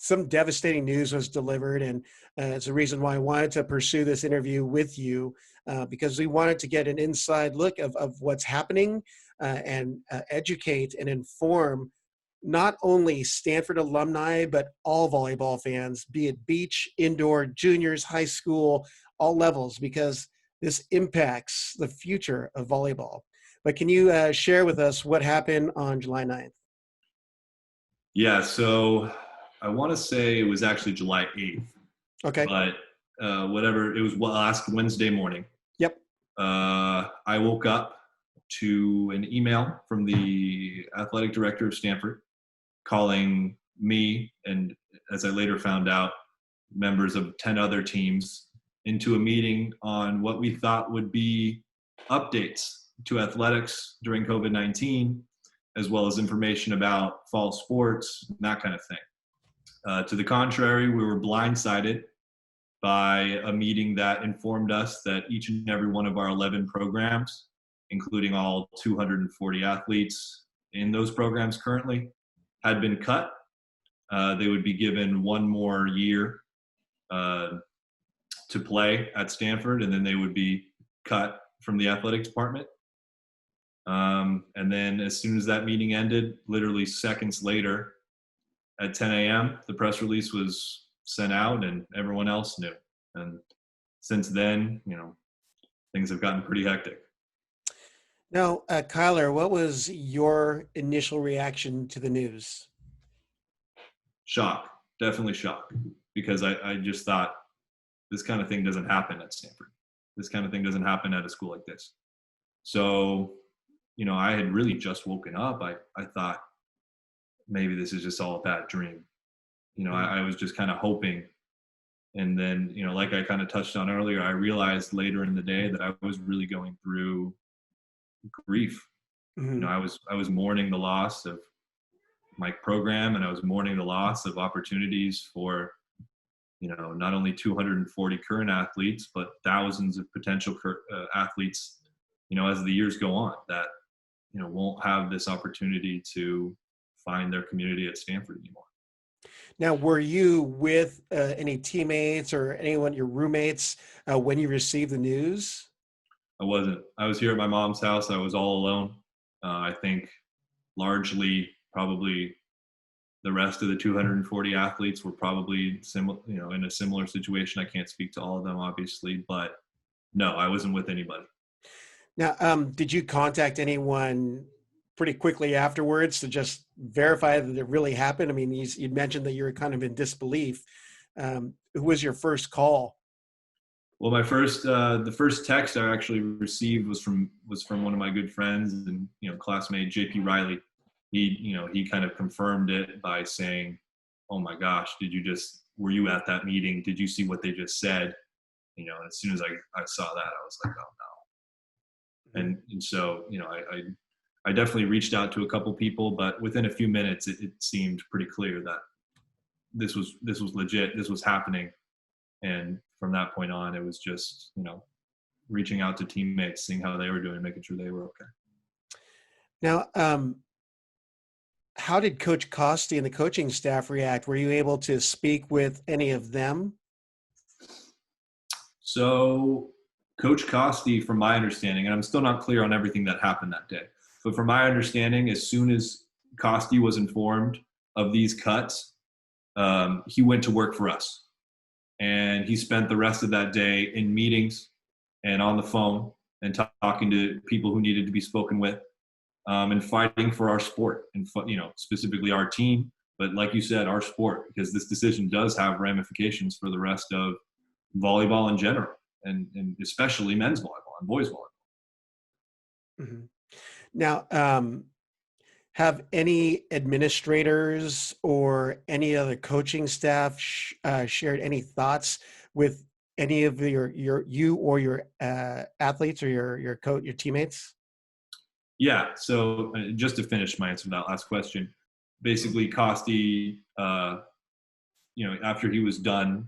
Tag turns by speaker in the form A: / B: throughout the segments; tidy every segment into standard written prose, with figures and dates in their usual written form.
A: some devastating news was delivered, and it's the reason why I wanted to pursue this interview with you, because we wanted to get an inside look of what's happening, and educate and inform not only Stanford alumni, but all volleyball fans, be it beach, indoor, juniors, high school, all levels, because this impacts the future of volleyball. But can you share with us what happened on July 9th?
B: Yeah, so I want to say it was actually July 8th,
A: Okay.
B: but whatever, it was last Wednesday morning.
A: Yep.
B: I woke up to an email from the athletic director of Stanford calling me, and as I later found out, members of 10 other teams into a meeting on what we thought would be updates to athletics during COVID-19, as well as information about fall sports, that kind of thing. To the contrary, we were blindsided by a meeting that informed us that each and every one of our 11 programs, including all 240 athletes in those programs currently, had been cut. They would be given one more year to play at Stanford, and then they would be cut from the athletics department. And then as soon as that meeting ended, literally seconds later at 10 a.m., the press release was sent out and everyone else knew. And since then, things have gotten pretty hectic.
A: Now, Kyler, what was your initial reaction to the news?
B: Shock, definitely shock, because I just thought this kind of thing doesn't happen at Stanford. This kind of thing doesn't happen at a school like this. So, I had really just woken up. I thought maybe this is just all a bad dream. I was just kind of hoping. And then, like I kind of touched on earlier, I realized later in the day that I was really going through grief.
A: Mm-hmm.
B: I was mourning the loss of my program, and I was mourning the loss of opportunities for, not only 240 current athletes, but thousands of potential athletes, as the years go on, that, won't have this opportunity to find their community at Stanford anymore.
A: Now, were you with any teammates or anyone, your roommates, when you received the news?
B: I wasn't. I was here at my mom's house. I was all alone. I think largely probably the rest of the 240 athletes were probably in a similar situation. I can't speak to all of them, obviously, but no, I wasn't with anybody.
A: Now, did you contact anyone pretty quickly afterwards to just verify that it really happened? I mean, you mentioned that you were kind of in disbelief. Who was your first call?
B: Well, the first text I actually received was from one of my good friends and classmate JP Riley. He kind of confirmed it by saying, "Oh my gosh, were you at that meeting? Did you see what they just said?" As soon as I saw that, I was like, "Oh no." And so, I definitely reached out to a couple people, but within a few minutes, it seemed pretty clear that this was legit. This was happening. And from that point on, it was just, reaching out to teammates, seeing how they were doing, making sure they were okay.
A: Now, how did Coach Costi and the coaching staff react? Were you able to speak with any of them?
B: So Coach Costi, from my understanding, and I'm still not clear on everything that happened that day, but from my understanding, as soon as Costi was informed of these cuts, he went to work for us. And he spent the rest of that day in meetings and on the phone and talking to people who needed to be spoken with, and fighting for our sport and, specifically our team. But like you said, our sport, because this decision does have ramifications for the rest of volleyball in general, and especially men's volleyball and boys volleyball.
A: Mm-hmm. Now, have any administrators or any other coaching staff shared any thoughts with any of you or your athletes or your coach, your teammates?
B: Yeah. So just to finish my answer to that last question, basically Costi, after he was done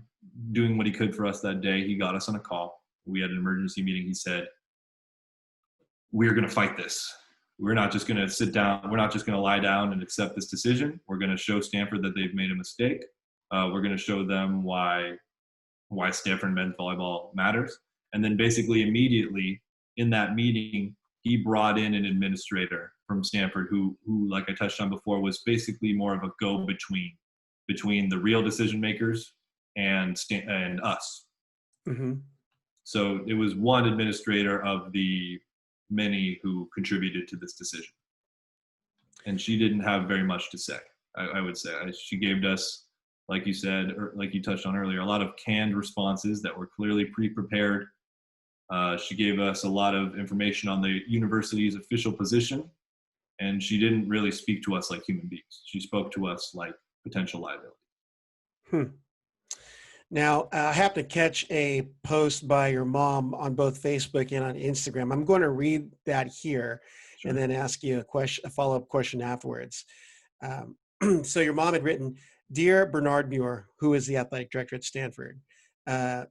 B: doing what he could for us that day, he got us on a call. We had an emergency meeting. He said, "We're going to fight this. We're not just going to sit down. We're not just going to lie down and accept this decision. We're going to show Stanford that they've made a mistake. We're going to show them why Stanford men's volleyball matters. And then basically immediately in that meeting, he brought in an administrator from Stanford who, like I touched on before, was basically more of a go-between between the real decision makers and us.
A: Mm-hmm.
B: So it was one administrator of the many who contributed to this decision. And she didn't have very much to say, I would say. She gave us, like you said, or like you touched on earlier, a lot of canned responses that were clearly pre-prepared. She gave us a lot of information on the university's official position, and she didn't really speak to us like human beings. She spoke to us like potential liability.
A: Now, I happened to catch a post by your mom on both Facebook and on Instagram. I'm going to read that here and then ask you a follow-up question afterwards. So your mom had written, "Dear Bernard Muir, who is the athletic director at Stanford,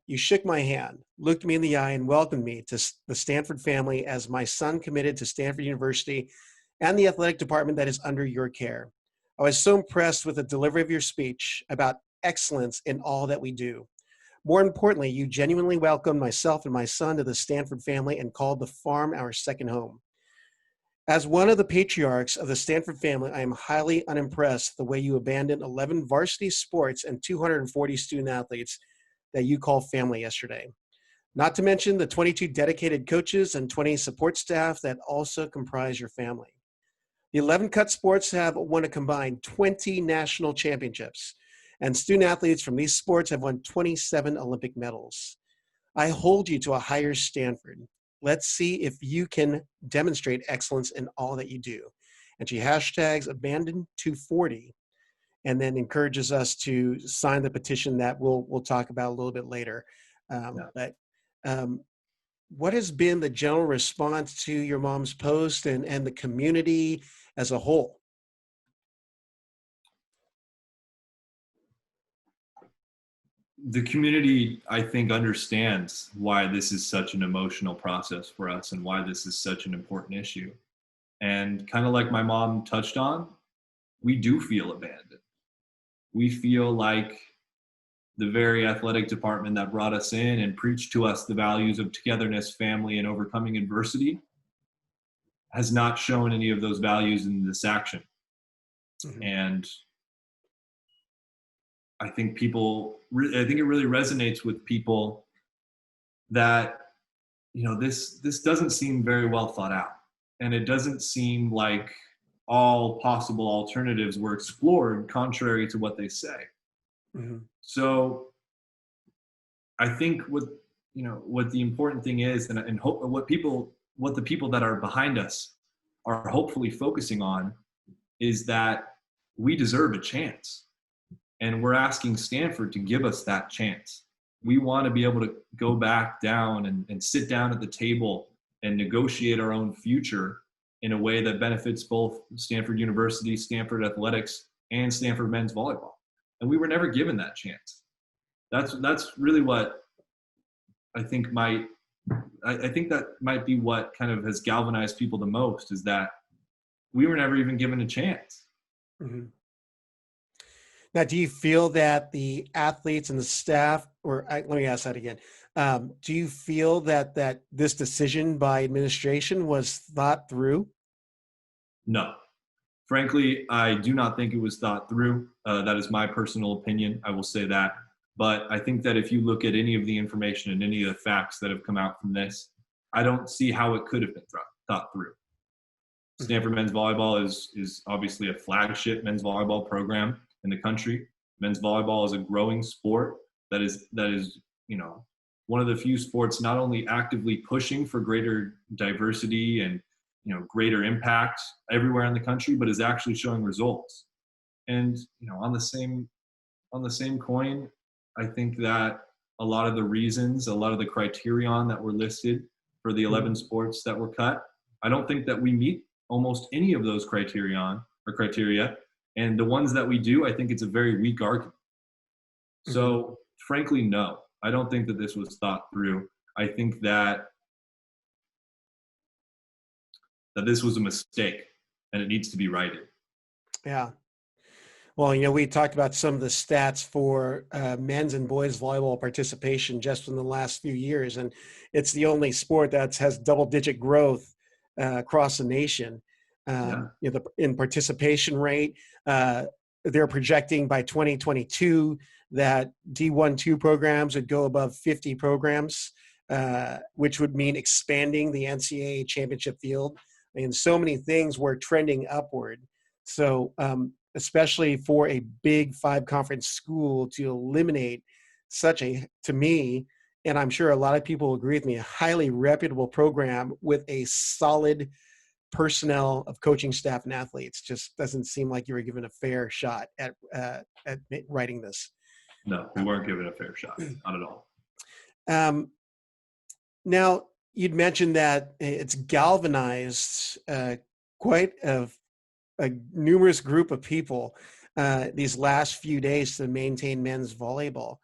A: you shook my hand, looked me in the eye, and welcomed me to the Stanford family as my son committed to Stanford University and the athletic department that is under your care. I was so impressed with the delivery of your speech about excellence in all that we do. More importantly, you genuinely welcomed myself and my son to the Stanford family and called the farm our second home. As one of the patriarchs of the Stanford family, I am highly unimpressed the way you abandoned 11 varsity sports and 240 student athletes that you call family yesterday. Not to mention the 22 dedicated coaches and 20 support staff that also comprise your family. The 11 cut sports have won a combined 20 national championships, and student athletes from these sports have won 27 Olympic medals. I hold you to a higher standard. Let's see if you can demonstrate excellence in all that you do." And she hashtags abandon 240 and then encourages us to sign the petition that we'll talk about a little bit later. But what has been the general response to your mom's post and the community as a whole?
B: The community, I think, understands why this is such an emotional process for us and why this is such an important issue. And kind of like my mom touched on, we do feel abandoned. We feel like the very athletic department that brought us in and preached to us the values of togetherness, family, and overcoming adversity has not shown any of those values in this action. Mm-hmm. And I think it really resonates with people that, this doesn't seem very well thought out. And it doesn't seem like all possible alternatives were explored contrary to what they say. Mm-hmm. So I think what the important thing is, and hope what the people that are behind us are hopefully focusing on is that we deserve a chance. And we're asking Stanford to give us that chance. We want to be able to go back down and sit down at the table and negotiate our own future in a way that benefits both Stanford University, Stanford Athletics, and Stanford men's volleyball. And we were never given that chance. That's really what I think I think that might be what kind of has galvanized people the most, is that we were never even given a chance.
A: Mm-hmm. Now, do you feel that the athletes and the staff, let me ask that again. Do you feel that this decision by administration was thought through?
B: No. Frankly, I do not think it was thought through. That is my personal opinion. I will say that. But I think that if you look at any of the information and any of the facts that have come out from this, I don't see how it could have been thought through. Stanford men's volleyball is obviously a flagship men's volleyball program in the country. Men's volleyball is a growing sport that is one of the few sports not only actively pushing for greater diversity and greater impact everywhere in the country, but is actually showing results. And on the same coin, I think that a lot of the criterion that were listed for the 11 sports that were cut, I don't think that we meet almost any of those criteria. And the ones that we do, I think it's a very weak argument. So frankly, no, I don't think that this was thought through. I think that this was a mistake and it needs to be righted.
A: Yeah. Well, we talked about some of the stats for men's and boys volleyball participation just in the last few years, and it's the only sport that has double-digit growth across the nation.
B: Yeah.
A: In participation rate, they're projecting by 2022 that D1-2 programs would go above 50 programs, which would mean expanding the NCAA championship field. And so many things were trending upward. So, especially for a big 5-conference school to eliminate such to me, and I'm sure a lot of people agree with me, a highly reputable program with a solid personnel of coaching staff and athletes, just doesn't seem like you were given a fair shot at writing this.
B: No, we weren't given a fair shot, not at all.
A: Now, you'd mentioned that it's galvanized quite a numerous group of people these last few days to maintain men's volleyball.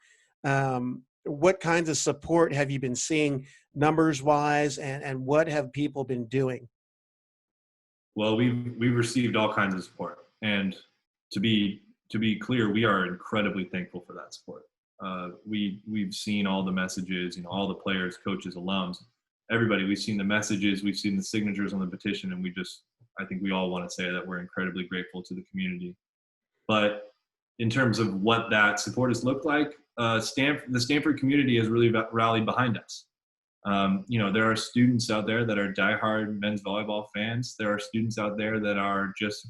A: What kinds of support have you been seeing numbers-wise, and what have people been doing?
B: Well, we've received all kinds of support, and to be clear, we are incredibly thankful for that support. We've seen all the messages, all the players, coaches, alums, everybody. We've seen the messages, we've seen the signatures on the petition, and I think we all want to say that we're incredibly grateful to the community. But in terms of what that support has looked like, the Stanford community has really rallied behind us. There are students out there that are diehard men's volleyball fans. There are students out there that are just,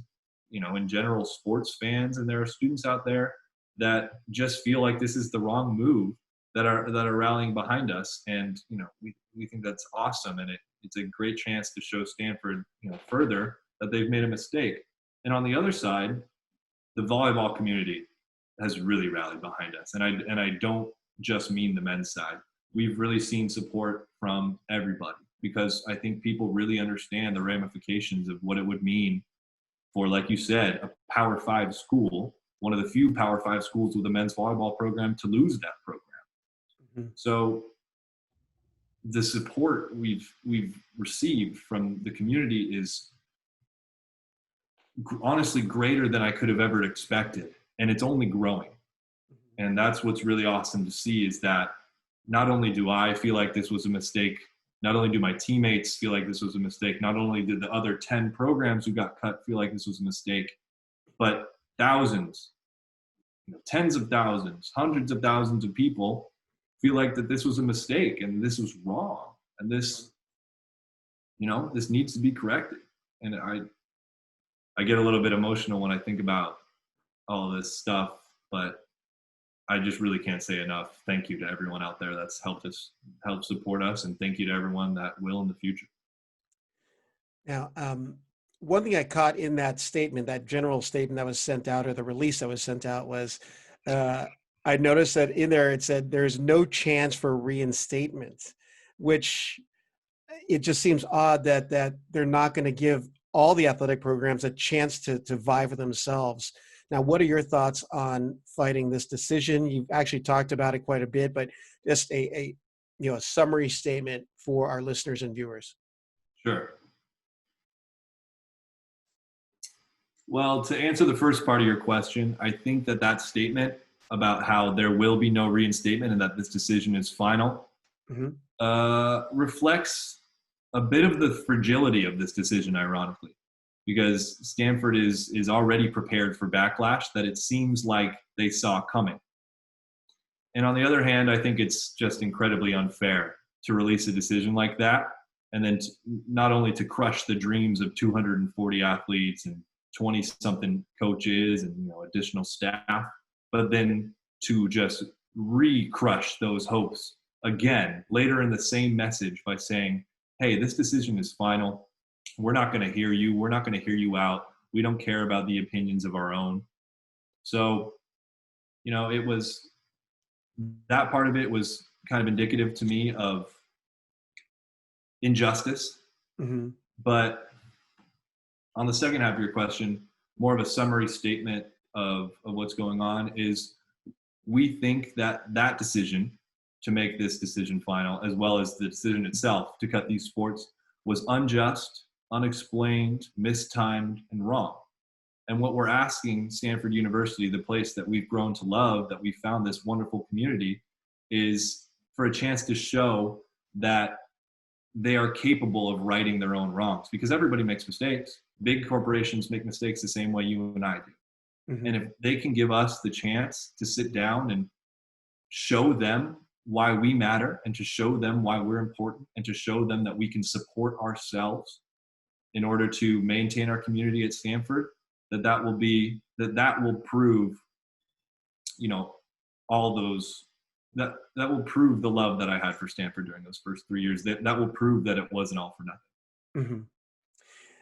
B: in general, sports fans, and there are students out there that just feel like this is the wrong move that are rallying behind us. And we think that's awesome, and it's a great chance to show Stanford further that they've made a mistake. And on the other side, the volleyball community has really rallied behind us, and I don't just mean the men's side. We've really seen support from everybody, because I think people really understand the ramifications of what it would mean for, like you said, a Power 5 school, one of the few Power 5 schools with a men's volleyball program, to lose that program. Mm-hmm. So the support we've received from the community is honestly greater than I could have ever expected, and it's only growing. And that's what's really awesome to see, is that not only do I feel like this was a mistake, not only do my teammates feel like this was a mistake, not only did the other 10 programs who got cut feel like this was a mistake, but thousands, tens of thousands, hundreds of thousands of people feel like that this was a mistake and this was wrong, and this needs to be corrected. And I get a little bit emotional when I think about all this stuff, but I just really can't say enough. Thank you to everyone out there that's helped support us, and thank you to everyone that will in the future.
A: Now, one thing I caught in that statement, that general statement that was sent out, or the release that was sent out, was I noticed that in there it said there's no chance for reinstatement, which it just seems odd that they're not going to give all the athletic programs a chance to vie for themselves. Now, what are your thoughts on fighting this decision? You've actually talked about it quite a bit, but just a summary statement for our listeners and viewers.
B: Sure. Well, to answer the first part of your question, I think that statement about how there will be no reinstatement and that this decision is final reflects a bit of the fragility of this decision, ironically, because Stanford is already prepared for backlash that it seems like they saw coming. And on the other hand, I think it's just incredibly unfair to release a decision like that, and then not only to crush the dreams of 240 athletes and 20-something coaches and additional staff, but then to just re-crush those hopes again later in the same message by saying, hey, this decision is final. We're not going to hear you. We're not going to hear you out. We don't care about the opinions of our own. So, it was, that part of it was kind of indicative to me of injustice. Mm-hmm. But on the second half of your question, more of a summary statement of what's going on is, we think that decision to make this decision final, as well as the decision itself to cut these sports, was unjust, unexplained, mistimed, and wrong. And what we're asking Stanford University, the place that we've grown to love, that we found this wonderful community, is for a chance to show that they are capable of righting their own wrongs, because everybody makes mistakes. Big corporations make mistakes the same way you and I do.
A: Mm-hmm.
B: And if they can give us the chance to sit down and show them why we matter, and to show them why we're important, and to show them that we can support ourselves in order to maintain our community at Stanford, that will prove, all those, that will prove the love that I had for Stanford during those first 3 years. That will prove that it wasn't all for nothing.
A: Mm-hmm.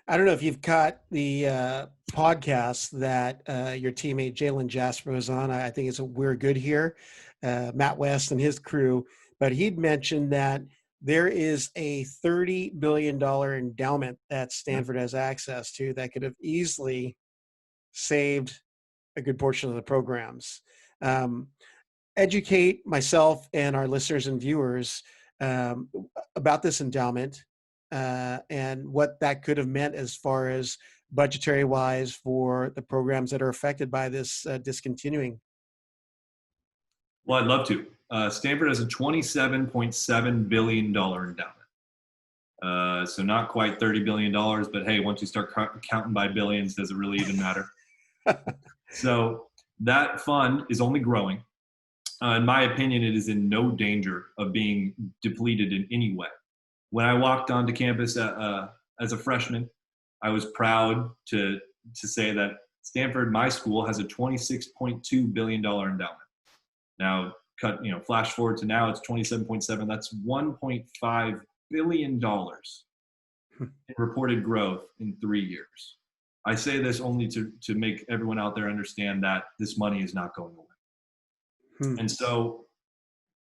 A: I don't know if you've caught the podcast that your teammate Jalen Jasper was on. I think it's We're Good Here, Matt West and his crew. But he'd mentioned that there is a $30 billion endowment that Stanford has access to that could have easily saved a good portion of the programs. Educate myself and our listeners and viewers about this endowment and what that could have meant as far as budgetary wise for the programs that are affected by this discontinuing.
B: Well, I'd love to. Stanford has a $27.7 billion endowment. So not quite $30 billion, but hey, once you start counting by billions, does it really even matter? So that fund is only growing. In my opinion, it is in no danger of being depleted in any way. When I walked onto campus as a freshman, I was proud to say that Stanford, my school, has a $26.2 billion endowment. Now, flash forward to now, it's 27.7. That's $1.5 billion in reported growth in 3 years. I say this only to make everyone out there understand that this money is not going away. And so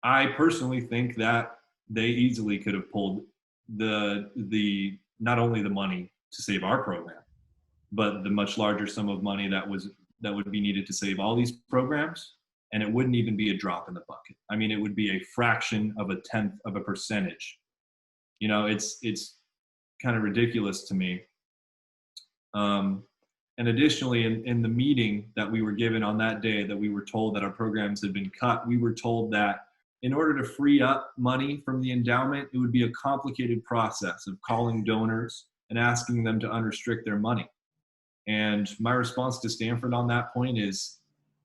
B: I personally think that they easily could have pulled the not only the money to save our program, but the much larger sum of money that would be needed to save all these programs, and it wouldn't even be a drop in the bucket. I mean, it would be a fraction of 0.1%. It's kind of ridiculous to me. And additionally, in the meeting that we were given on that day, that we were told that our programs had been cut, we were told that in order to free up money from the endowment, it would be a complicated process of calling donors and asking them to unrestrict their money. And my response to Stanford on that point is,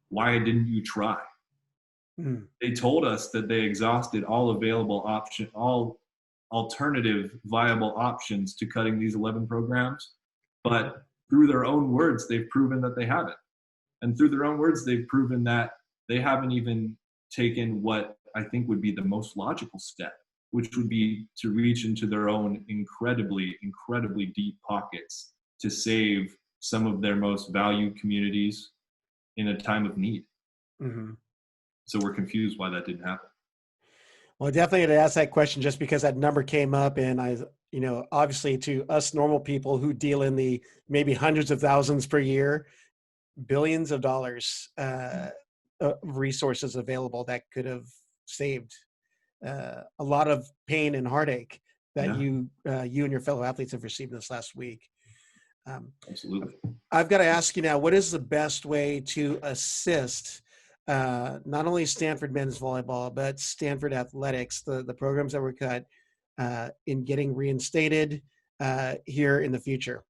B: why didn't you try? They told us that they exhausted all alternative viable options to cutting these 11 programs, but through their own words, they've proven that they haven't. And through their own words, they've proven that they haven't even taken what I think would be the most logical step, which would be to reach into their own incredibly, incredibly deep pockets to save some of their most valued communities in a time of need. Mm-hmm. So we're confused why that didn't happen.
A: Well, I definitely had to ask that question just because that number came up, and obviously to us normal people who deal in the maybe hundreds of thousands per year, billions of dollars resources available that could have saved a lot of pain and heartache that you and your fellow athletes have received this last week.
B: Absolutely.
A: I've got to ask you now, what is the best way to assist not only Stanford men's volleyball, but Stanford athletics, the programs that were cut, in getting reinstated here in the future?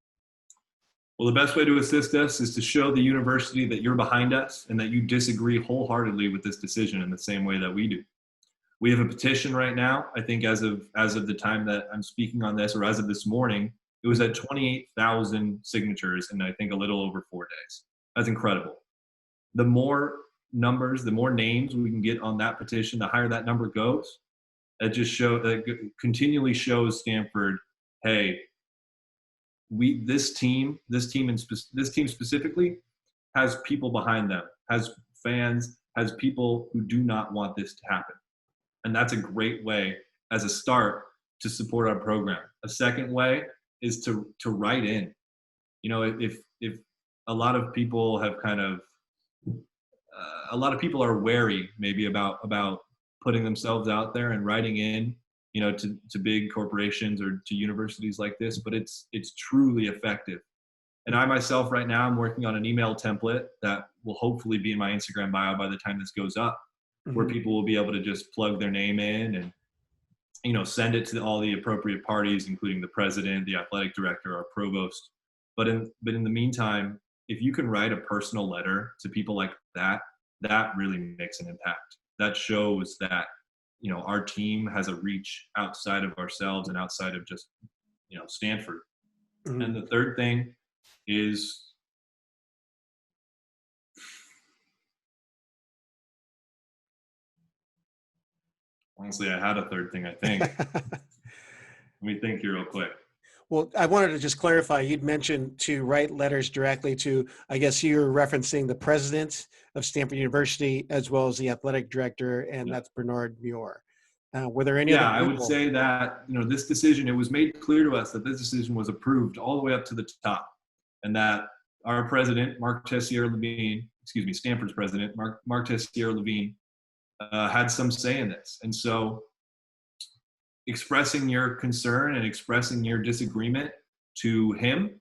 B: Well, the best way to assist us is to show the university that you're behind us and that you disagree wholeheartedly with this decision in the same way that we do. We have a petition right now. I think as of the time that I'm speaking on this, or as of this morning, it was at 28,000 signatures in I think a little over 4 days. That's incredible. The more numbers, the more names we can get on that petition, the higher that number goes. That continually shows Stanford, hey, this team specifically has people behind them, has fans, has people who do not want this to happen. And that's a great way as a start to support our program. A second way is to write in. If a lot of people have a lot of people are wary maybe about putting themselves out there and writing in, to big corporations or to universities like this, but it's truly effective. And I myself right now, I'm working on an email template that will hopefully be in my Instagram bio by the time this goes up, where
A: Mhm.
B: people will be able to just plug their name in and, send it to all the appropriate parties, including the president, the athletic director, our provost. But in the meantime, if you can write a personal letter to people like that, that really makes an impact. That shows that, our team has a reach outside of ourselves and outside of just, Stanford. And
A: Mhm.
B: the third thing is, honestly, I had a third thing, I think. Let me think here real quick.
A: Well, I wanted to just clarify, you'd mentioned to write letters directly to, I guess you're referencing the president of Stanford University as well as the athletic director, and
B: Yeah.
A: that's Bernard Muir. Were there any other
B: Yeah, I would
A: people?
B: say that, this decision, it was made clear to us that this decision was approved all the way up to the top, and that our president, Marc Tessier-Lavigne, excuse me, Stanford's president, Marc Tessier-Lavigne, had some say in this. And so expressing your concern and expressing your disagreement to him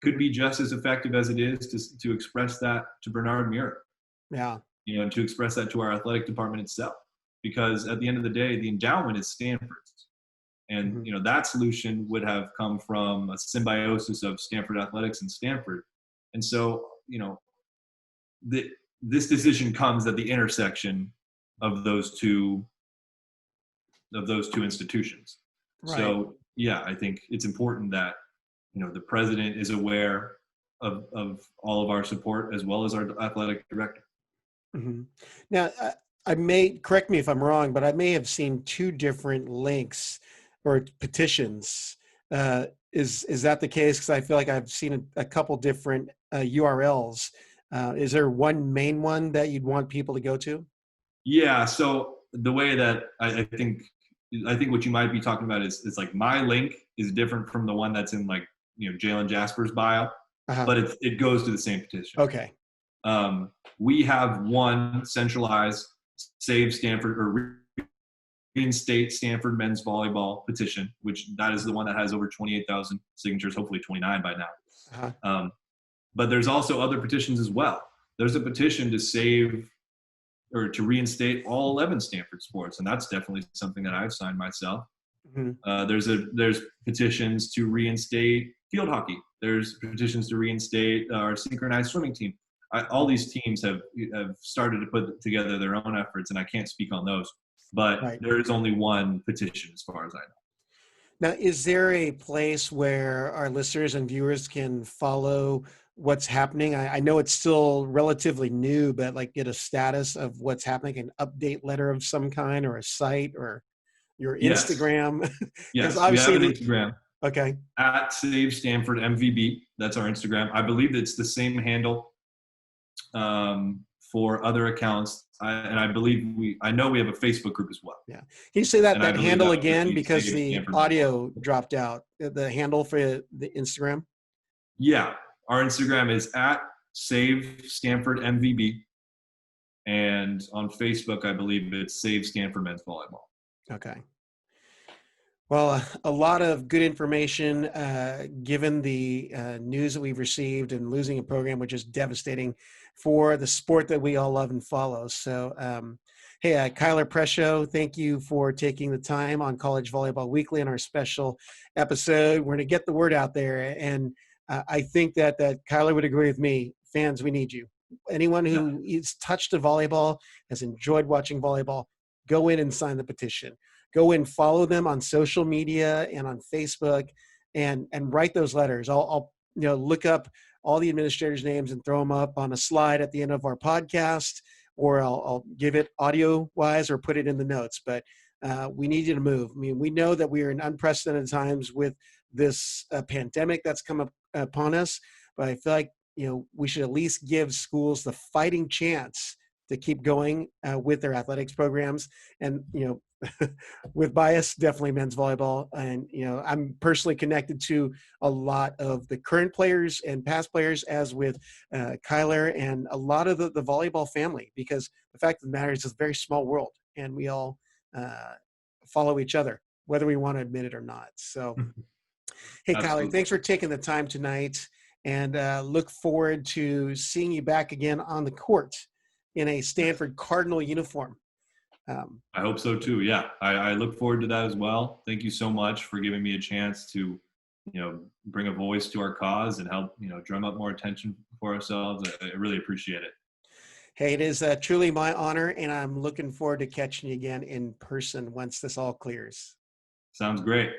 B: could
A: Mhm.
B: be just as effective as it is to express that to Bernard Muir,
A: Yeah.
B: and to express that to our athletic department itself. Because at the end of the day, the endowment is Stanford's. And,
A: Mhm.
B: that solution would have come from a symbiosis of Stanford athletics and Stanford. And so, this decision comes at the intersection of those two institutions.
A: Right.
B: So yeah, I think it's important that, the president is aware of all of our support as well as our athletic director.
A: Mhm. Now, I may, correct me if I'm wrong, but I may have seen two different links or petitions. Is that the case? Because I feel like I've seen a couple different URLs. Is there one main one that you'd want people to go to?
B: Yeah. So the way that I think what you might be talking about is like my link is different from the one that's in like, Jalen Jasper's bio,
A: Uh-huh.
B: but it goes to the same petition.
A: Okay.
B: We have one centralized Save Stanford or reinstate Stanford men's volleyball petition, which that is the one that has over 28,000 signatures, hopefully 29 by now.
A: Uh-huh.
B: But there's also other petitions as well. There's a petition to save or to reinstate all 11 Stanford sports, and that's definitely something that I've signed myself.
A: Mhm.
B: There's petitions to reinstate field hockey. There's petitions to reinstate our synchronized swimming team. All these teams have started to put together their own efforts, and I can't speak on those. But
A: Right.
B: there is only one petition, as far as I know.
A: Now, is there a place where our listeners and viewers can follow what's happening? I know it's still relatively new, but like get a status of what's happening, an update letter of some kind, or a site, or your
B: Yes,
A: Instagram, because
B: yes, we have
A: obviously
B: an
A: the
B: Instagram
A: okay.
B: at Save Stanford MVB. That's our Instagram. I believe it's the same handle for other accounts, and I know we have a Facebook group as well,
A: Yeah. Can you say that
B: and I
A: that
B: believe
A: handle
B: that would just
A: again
B: be
A: because
B: Save
A: the
B: Stanford Men's
A: audio
B: Volleyball.
A: dropped out? The handle for the Instagram?
B: Yeah, our Instagram is at Save Stanford MVB, and on Facebook, I believe it's Save Stanford Men's Volleyball.
A: Okay. Well, a lot of good information given the news that we've received, and losing a program, which is devastating for the sport that we all love and follow. So, hey, Kyler Presho, thank you for taking the time on College Volleyball Weekly in our special episode. We're going to get the word out there. And I think that Kyler would agree with me. Fans, we need you. Anyone
B: Yeah,
A: who is touched a volleyball, has enjoyed watching volleyball, go in and sign the petition. Go and follow them on social media and on Facebook, and write those letters. I'll look up all the administrators' names and throw them up on a slide at the end of our podcast, or I'll give it audio wise or put it in the notes. But we need you to move. I mean, we know that we are in unprecedented times with this pandemic that's come up upon us, but I feel like we should at least give schools the fighting chance to keep going with their athletics programs. And with bias, definitely men's volleyball. And I'm personally connected to a lot of the current players and past players, as with Kyler and a lot of the volleyball family, because the fact of the matter is it's a very small world, and we all follow each other, whether we want to admit it or not. So, hey, Kyler,
B: absolutely.
A: thanks for taking the time tonight. and look forward to seeing you back again on the court in a Stanford Cardinal uniform.
B: I hope so too. Yeah, I look forward to that as well. Thank you so much for giving me a chance to, bring a voice to our cause and help, drum up more attention for ourselves. I really appreciate it.
A: Hey, it is truly my honor, and I'm looking forward to catching you again in person once this all clears.
B: Sounds great.